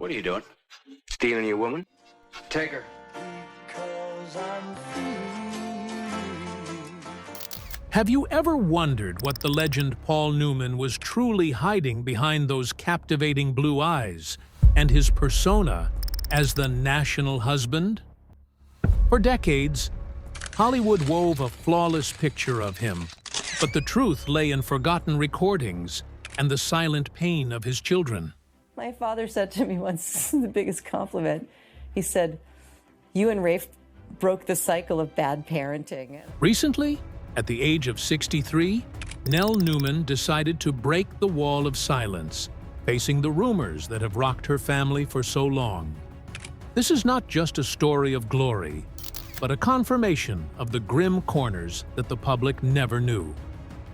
What are you doing? Stealing your woman? Take her. Have you ever wondered what the legend Paul Newman was truly hiding behind those captivating blue eyes and his persona as the national husband? For decades, Hollywood wove a flawless picture of him, but the truth lay in forgotten recordings and the silent pain of his children. My father said to me once, the biggest compliment, he said, "You and Rafe broke the cycle of bad parenting." Recently, at the age of 63, Nell Newman decided to break the wall of silence, facing the rumors that have rocked her family for so long. This is not just a story of glory, but a confirmation of the grim corners that the public never knew.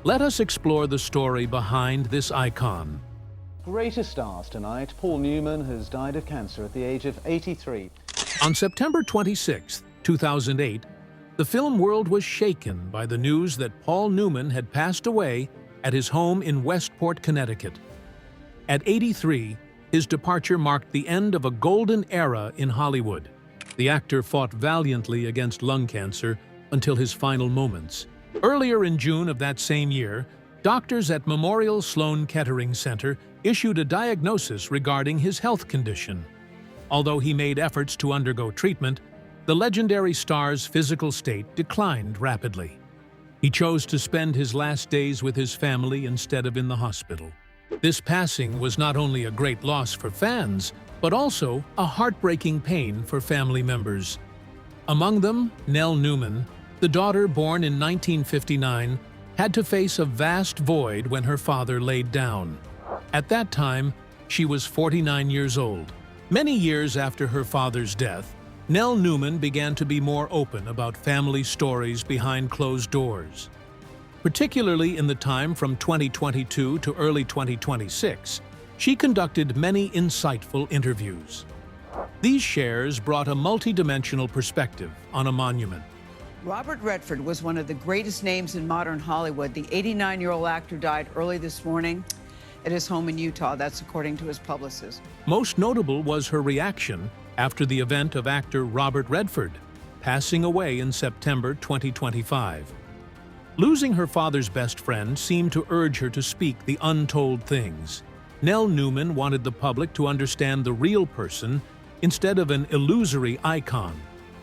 Let us explore the story behind this icon. Greatest stars tonight, Paul Newman has died of cancer at the age of 83. On September 26, 2008, the film world was shaken by the news that Paul Newman had passed away at his home in Westport, Connecticut. At 83, his departure marked the end of a golden era in Hollywood. The actor fought valiantly against lung cancer until his final moments. Earlier in June of that same year, doctors at Memorial Sloan Kettering Center issued a diagnosis regarding his health condition. Although he made efforts to undergo treatment, the legendary star's physical state declined rapidly. He chose to spend his last days with his family instead of in the hospital. This passing was not only a great loss for fans, but also a heartbreaking pain for family members. Among them, Nell Newman, the daughter born in 1959, had to face a vast void when her father laid down. At that time, she was 49 years old. Many years after her father's death, Nell Newman began to be more open about family stories behind closed doors. Particularly in the time from 2022 to early 2026, she conducted many insightful interviews. These shares brought a multidimensional perspective on a monument. Robert Redford was one of the greatest names in modern Hollywood. The 89-year-old actor died early this morning at his home in Utah. That's according to his publicist. Most notable was her reaction after the event of actor Robert Redford passing away in September 2025. Losing her father's best friend seemed to urge her to speak the untold things. Nell Newman wanted the public to understand the real person instead of an illusory icon.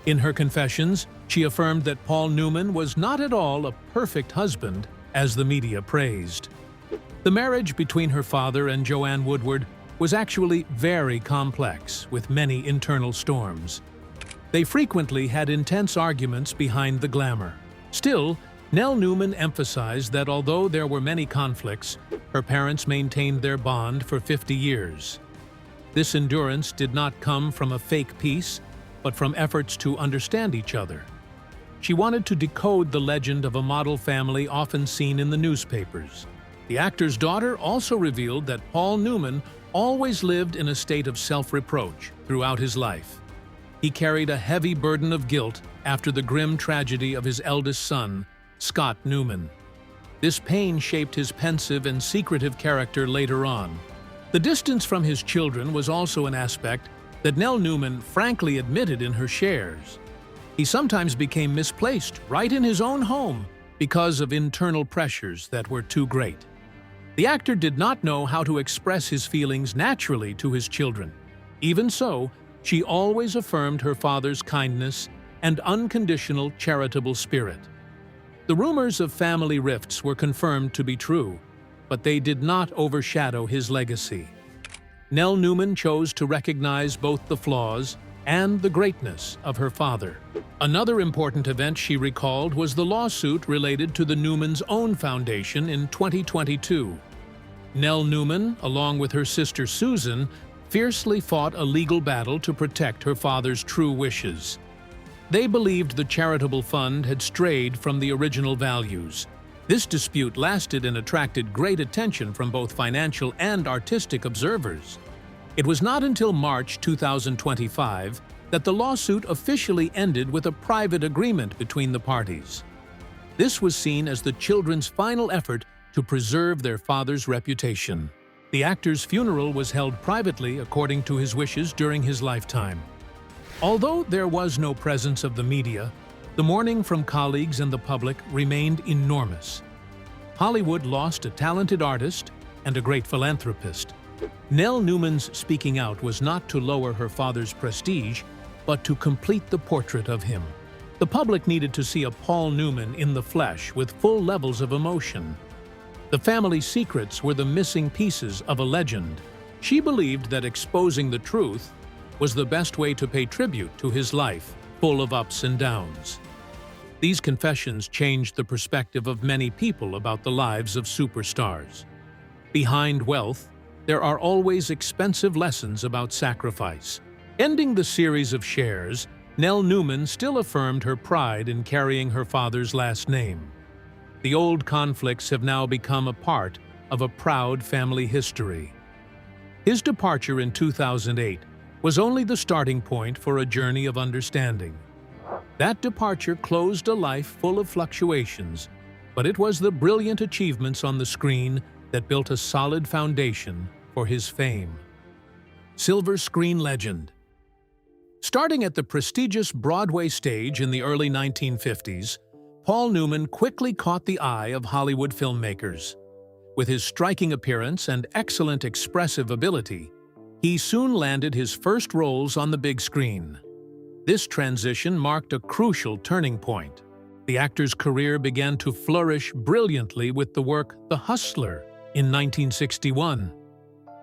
In her confessions, she affirmed that Paul Newman was not at all a perfect husband, as the media praised. The marriage between her father and Joanne Woodward was actually very complex, with many internal storms. They frequently had intense arguments behind the glamour. Still, Nell Newman emphasized that although there were many conflicts, her parents maintained their bond for 50 years. This endurance did not come from a fake peace, but from efforts to understand each other. She wanted to decode the legend of a model family often seen in the newspapers. The actor's daughter also revealed that Paul Newman always lived in a state of self-reproach throughout his life. He carried a heavy burden of guilt after the grim tragedy of his eldest son, Scott Newman. This pain shaped his pensive and secretive character later on. The distance from his children was also an aspect that Nell Newman frankly admitted in her shares. He sometimes became misplaced right in his own home because of internal pressures that were too great. The actor did not know how to express his feelings naturally to his children. Even so, she always affirmed her father's kindness and unconditional charitable spirit. The rumors of family rifts were confirmed to be true, but they did not overshadow his legacy. Nell Newman chose to recognize both the flaws and the greatness of her father. Another important event she recalled was the lawsuit related to the Newmans' own foundation in 2022. Nell Newman, along with her sister Susan, fiercely fought a legal battle to protect her father's true wishes. They believed the charitable fund had strayed from the original values. This dispute lasted and attracted great attention from both financial and artistic observers. It was not until March 2025 that the lawsuit officially ended with a private agreement between the parties. This was seen as the children's final effort to preserve their father's reputation. The actor's funeral was held privately according to his wishes during his lifetime. Although there was no presence of the media, the mourning from colleagues and the public remained enormous. Hollywood lost a talented artist and a great philanthropist. Nell Newman's speaking out was not to lower her father's prestige, but to complete the portrait of him. The public needed to see a Paul Newman in the flesh with full levels of emotion. The family secrets were the missing pieces of a legend. She believed that exposing the truth was the best way to pay tribute to his life, full of ups and downs. These confessions changed the perspective of many people about the lives of superstars. Behind wealth, there are always expensive lessons about sacrifice. Ending the series of shares, Nell Newman still affirmed her pride in carrying her father's last name. The old conflicts have now become a part of a proud family history. His departure in 2008 was only the starting point for a journey of understanding. That departure closed a life full of fluctuations, but it was the brilliant achievements on the screen that built a solid foundation for his fame. Silver screen legend. Starting at the prestigious Broadway stage in the early 1950s, Paul Newman quickly caught the eye of Hollywood filmmakers. With his striking appearance and excellent expressive ability, he soon landed his first roles on the big screen. This transition marked a crucial turning point. The actor's career began to flourish brilliantly with the work The Hustler in 1961.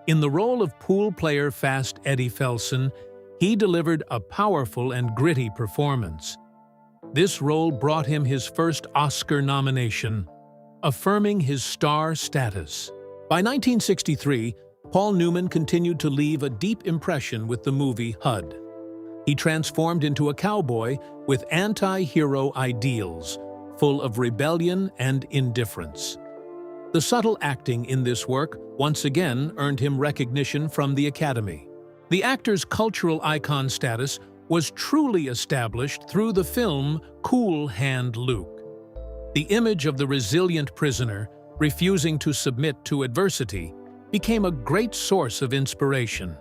In the role of pool player Fast Eddie Felson, he delivered a powerful and gritty performance. This role brought him his first Oscar nomination, affirming his star status. By 1963, Paul Newman continued to leave a deep impression with the movie HUD. He transformed into a cowboy with anti-hero ideals, full of rebellion and indifference. The subtle acting in this work once again earned him recognition from the Academy. The actor's cultural icon status was truly established through the film Cool Hand Luke. The image of the resilient prisoner, refusing to submit to adversity, became a great source of inspiration.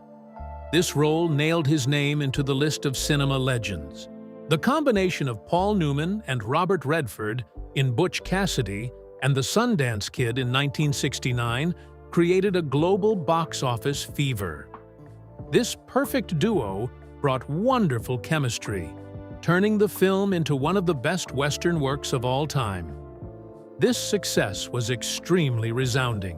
This role nailed his name into the list of cinema legends. The combination of Paul Newman and Robert Redford in Butch Cassidy and The Sundance Kid in 1969 created a global box office fever. This perfect duo brought wonderful chemistry, turning the film into one of the best Western works of all time. This success was extremely resounding.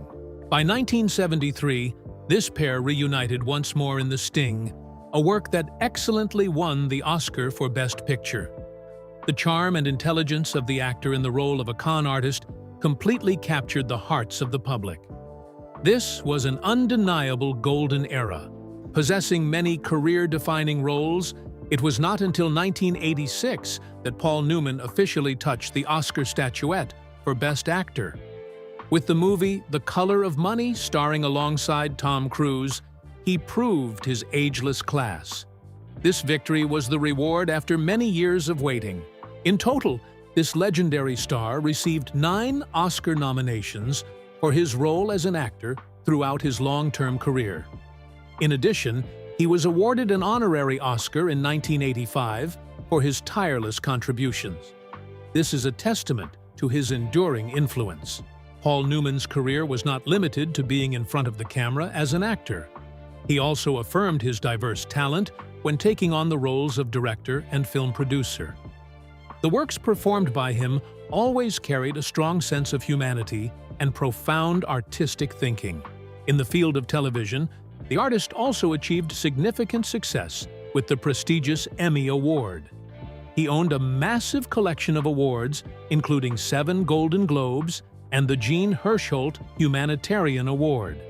By 1973, this pair reunited once more in The Sting, a work that excellently won the Oscar for Best Picture. The charm and intelligence of the actor in the role of a con artist completely captured the hearts of the public. This was an undeniable golden era. Possessing many career-defining roles, it was not until 1986 that Paul Newman officially touched the Oscar statuette for Best Actor. With the movie The Color of Money starring alongside Tom Cruise, he proved his ageless class. This victory was the reward after many years of waiting. In total, this legendary star received 9 Oscar nominations for his role as an actor throughout his long-term career. In addition, he was awarded an honorary Oscar in 1985 for his tireless contributions. This is a testament to his enduring influence. Paul Newman's career was not limited to being in front of the camera as an actor. He also affirmed his diverse talent when taking on the roles of director and film producer. The works performed by him always carried a strong sense of humanity and profound artistic thinking. In the field of television, the artist also achieved significant success with the prestigious Emmy Award. He owned a massive collection of awards, including 7 Golden Globes and the Jean Hersholt Humanitarian Award.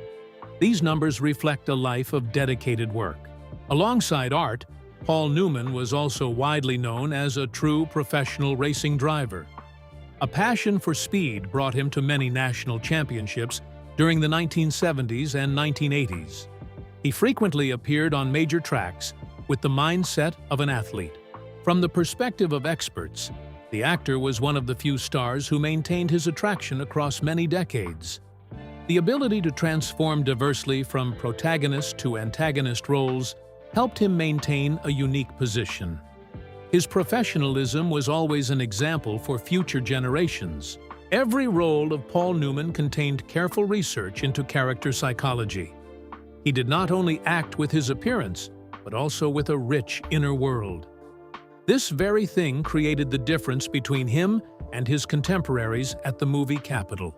These numbers reflect a life of dedicated work. Alongside art, Paul Newman was also widely known as a true professional racing driver. A passion for speed brought him to many national championships during the 1970s and 1980s. He frequently appeared on major tracks with the mindset of an athlete. From the perspective of experts, the actor was one of the few stars who maintained his attraction across many decades. The ability to transform diversely from protagonist to antagonist roles helped him maintain a unique position. His professionalism was always an example for future generations. Every role of Paul Newman contained careful research into character psychology. He did not only act with his appearance, but also with a rich inner world. This very thing created the difference between him and his contemporaries at the movie Capitol.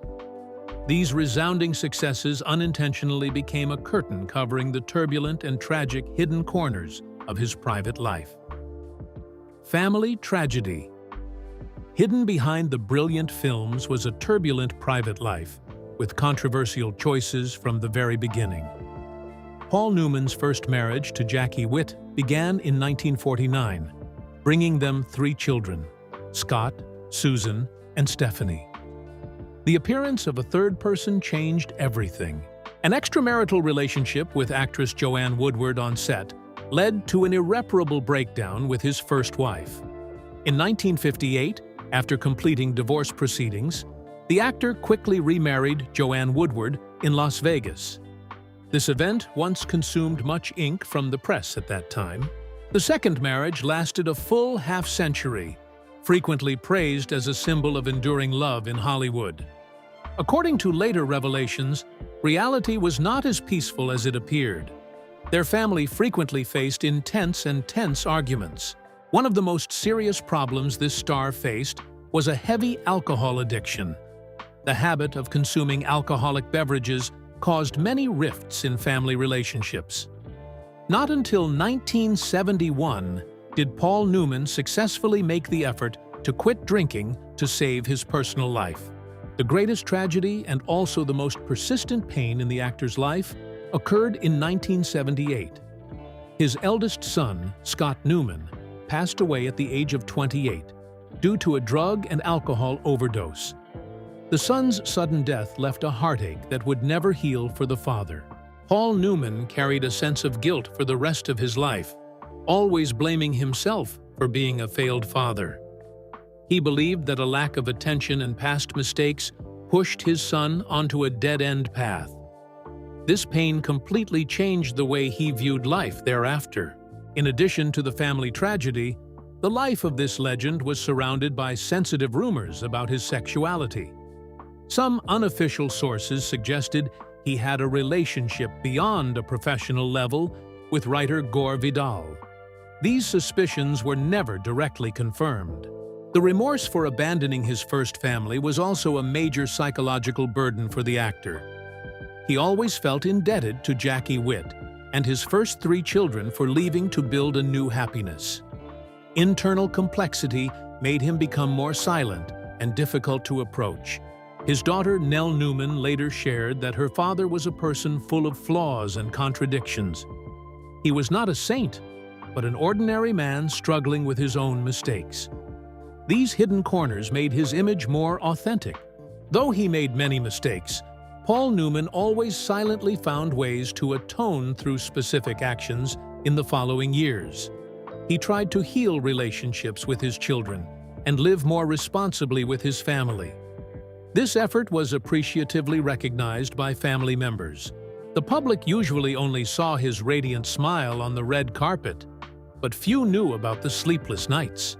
These resounding successes unintentionally became a curtain covering the turbulent and tragic hidden corners of his private life. Family tragedy. Hidden behind the brilliant films was a turbulent private life, with controversial choices from the very beginning. Paul Newman's first marriage to Jackie Witt began in 1949, bringing them 3 children, Scott, Susan, and Stephanie. The appearance of a third person changed everything. An extramarital relationship with actress Joanne Woodward on set led to an irreparable breakdown with his first wife. In 1958, after completing divorce proceedings, the actor quickly remarried Joanne Woodward in Las Vegas. This event once consumed much ink from the press at that time. The second marriage lasted a full half-century, frequently praised as a symbol of enduring love in Hollywood. According to later revelations, reality was not as peaceful as it appeared. Their family frequently faced intense and tense arguments. One of the most serious problems this star faced was a heavy alcohol addiction. The habit of consuming alcoholic beverages caused many rifts in family relationships. Not until 1971 did Paul Newman successfully make the effort to quit drinking to save his personal life. The greatest tragedy and also the most persistent pain in the actor's life occurred in 1978. His eldest son, Scott Newman, passed away at the age of 28 due to a drug and alcohol overdose. The son's sudden death left a heartache that would never heal for the father. Paul Newman carried a sense of guilt for the rest of his life, always blaming himself for being a failed father. He believed that a lack of attention and past mistakes pushed his son onto a dead-end path. This pain completely changed the way he viewed life thereafter. In addition to the family tragedy, the life of this legend was surrounded by sensitive rumors about his sexuality. Some unofficial sources suggested he had a relationship beyond a professional level with writer Gore Vidal. These suspicions were never directly confirmed. The remorse for abandoning his first family was also a major psychological burden for the actor. He always felt indebted to Jackie Witt and his first 3 children for leaving to build a new happiness. Internal complexity made him become more silent and difficult to approach. His daughter Nell Newman later shared that her father was a person full of flaws and contradictions. He was not a saint, but an ordinary man struggling with his own mistakes. These hidden corners made his image more authentic. Though he made many mistakes, Paul Newman always silently found ways to atone through specific actions in the following years. He tried to heal relationships with his children and live more responsibly with his family. This effort was appreciatively recognized by family members. The public usually only saw his radiant smile on the red carpet, but few knew about the sleepless nights.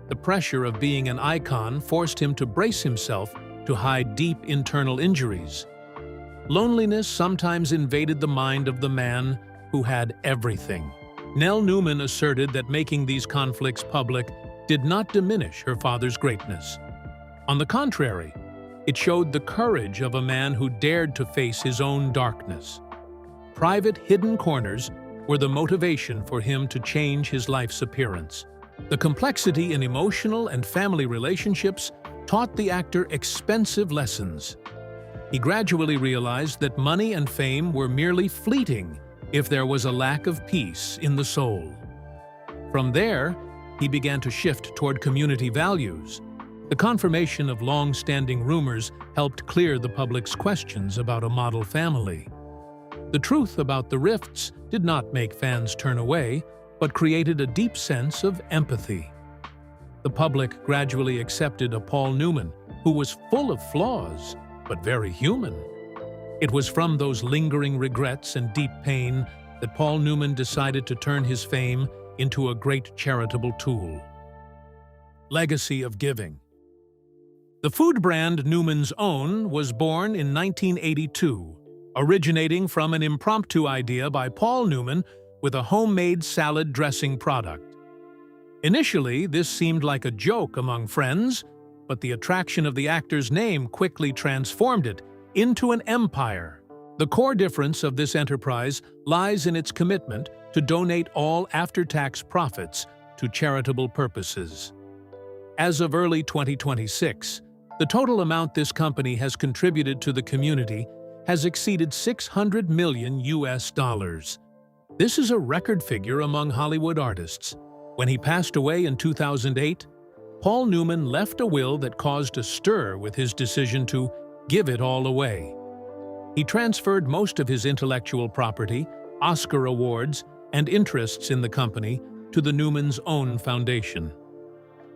The pressure of being an icon forced him to brace himself to hide deep internal injuries. Loneliness sometimes invaded the mind of the man who had everything. Nell Newman asserted that making these conflicts public did not diminish her father's greatness. On the contrary, it showed the courage of a man who dared to face his own darkness. Private hidden corners were the motivation for him to change his life's appearance. The complexity in emotional and family relationships taught the actor expensive lessons. He gradually realized that money and fame were merely fleeting if there was a lack of peace in the soul. From there, he began to shift toward community values. The confirmation of long-standing rumors helped clear the public's questions about a model family. The truth about the rifts did not make fans turn away, but created a deep sense of empathy. The public gradually accepted a Paul Newman who was full of flaws, but very human. It was from those lingering regrets and deep pain that Paul Newman decided to turn his fame into a great charitable tool. Legacy of giving. The food brand Newman's Own was born in 1982, originating from an impromptu idea by Paul Newman with a homemade salad dressing product. Initially, this seemed like a joke among friends, but the attraction of the actor's name quickly transformed it into an empire. The core difference of this enterprise lies in its commitment to donate all after-tax profits to charitable purposes. As of early 2026, the total amount this company has contributed to the community has exceeded $600 million. This is a record figure among Hollywood artists. When he passed away in 2008, Paul Newman left a will that caused a stir with his decision to give it all away. He transferred most of his intellectual property, Oscar awards, and interests in the company to the Newman's Own Foundation.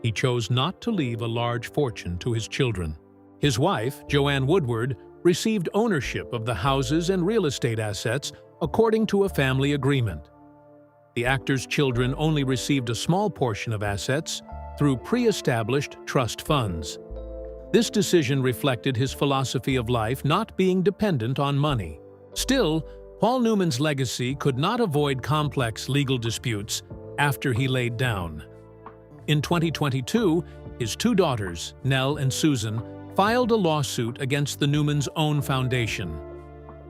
He chose not to leave a large fortune to his children. His wife, Joanne Woodward, received ownership of the houses and real estate assets according to a family agreement. The actor's children only received a small portion of assets through pre-established trust funds. This decision reflected his philosophy of life not being dependent on money. Still, Paul Newman's legacy could not avoid complex legal disputes after he laid down. In 2022, his two daughters, Nell and Susan, filed a lawsuit against the Newman's Own Foundation.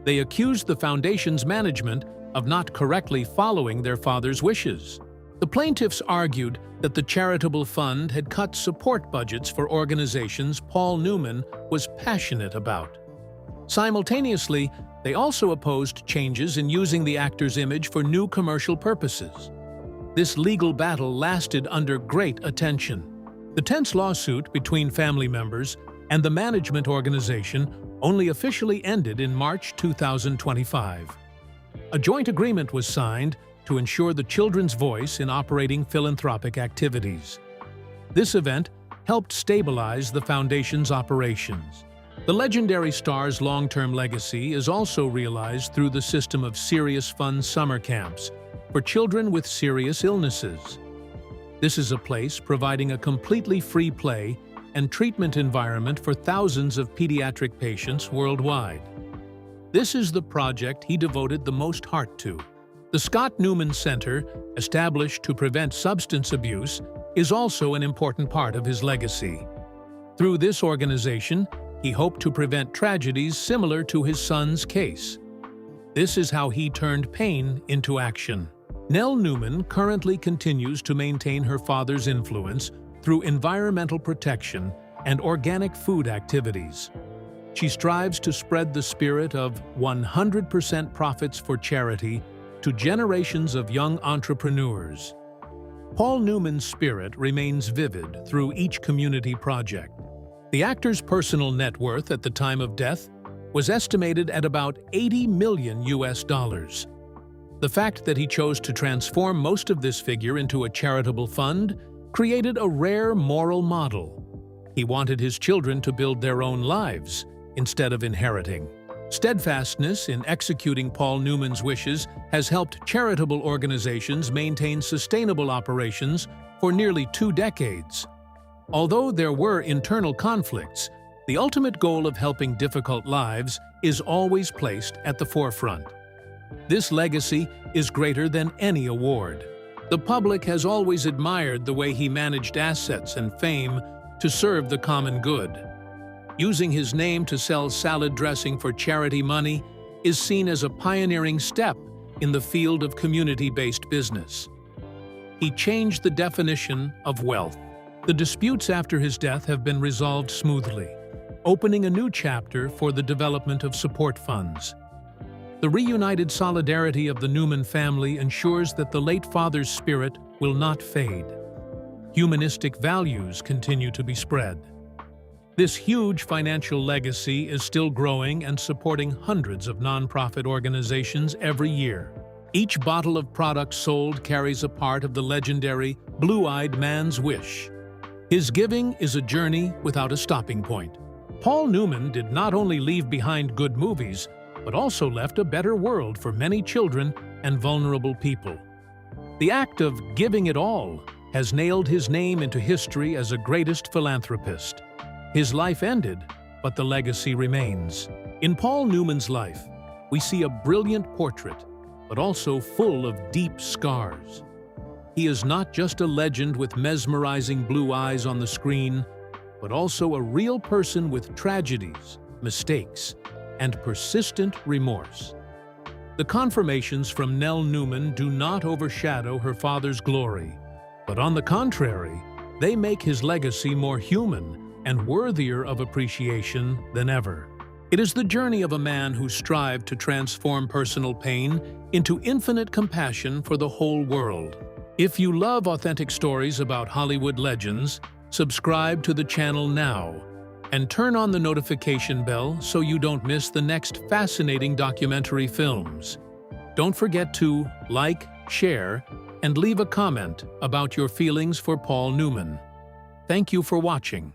They accused the foundation's management of not correctly following their father's wishes. The plaintiffs argued that the charitable fund had cut support budgets for organizations Paul Newman was passionate about. Simultaneously, they also opposed changes in using the actor's image for new commercial purposes. This legal battle lasted under great attention. The tense lawsuit between family members and the management organization only officially ended in March 2025. A joint agreement was signed to ensure the children's voice in operating philanthropic activities. This event helped stabilize the foundation's operations. The legendary star's long-term legacy is also realized through the system of Serious Fun summer camps for children with serious illnesses. This is a place providing a completely free play and treatment environment for thousands of pediatric patients worldwide. This is the project he devoted the most heart to. The Scott Newman Center, established to prevent substance abuse, is also an important part of his legacy. Through this organization, he hoped to prevent tragedies similar to his son's case. This is how he turned pain into action. Nell Newman currently continues to maintain her father's influence through environmental protection and organic food activities. She strives to spread the spirit of 100% profits for charity to generations of young entrepreneurs. Paul Newman's spirit remains vivid through each community project. The actor's personal net worth at the time of death was estimated at about $80 million. The fact that he chose to transform most of this figure into a charitable fund created a rare moral model. He wanted his children to build their own lives instead of inheriting. Steadfastness in executing Paul Newman's wishes has helped charitable organizations maintain sustainable operations for nearly 2 decades. Although there were internal conflicts, the ultimate goal of helping difficult lives is always placed at the forefront. This legacy is greater than any award. The public has always admired the way he managed assets and fame to serve the common good. Using his name to sell salad dressing for charity money is seen as a pioneering step in the field of community-based business. He changed the definition of wealth. The disputes after his death have been resolved smoothly, opening a new chapter for the development of support funds. The reunited solidarity of the Newman family ensures that the late father's spirit will not fade. Humanistic values continue to be spread. This huge financial legacy is still growing and supporting hundreds of nonprofit organizations every year. Each bottle of product sold carries a part of the legendary Blue-Eyed Man's wish. His giving is a journey without a stopping point. Paul Newman did not only leave behind good movies, but also left a better world for many children and vulnerable people. The act of giving it all has nailed his name into history as a greatest philanthropist. His life ended, but the legacy remains. In Paul Newman's life, we see a brilliant portrait, but also full of deep scars. He is not just a legend with mesmerizing blue eyes on the screen, but also a real person with tragedies, mistakes, and persistent remorse. The confirmations from Nell Newman do not overshadow her father's glory, but on the contrary, they make his legacy more human and worthier of appreciation than ever. It is the journey of a man who strived to transform personal pain into infinite compassion for the whole world. If you love authentic stories about Hollywood legends, subscribe to the channel now and turn on the notification bell so you don't miss the next fascinating documentary films. Don't forget to like, share, and leave a comment about your feelings for Paul Newman. Thank you for watching.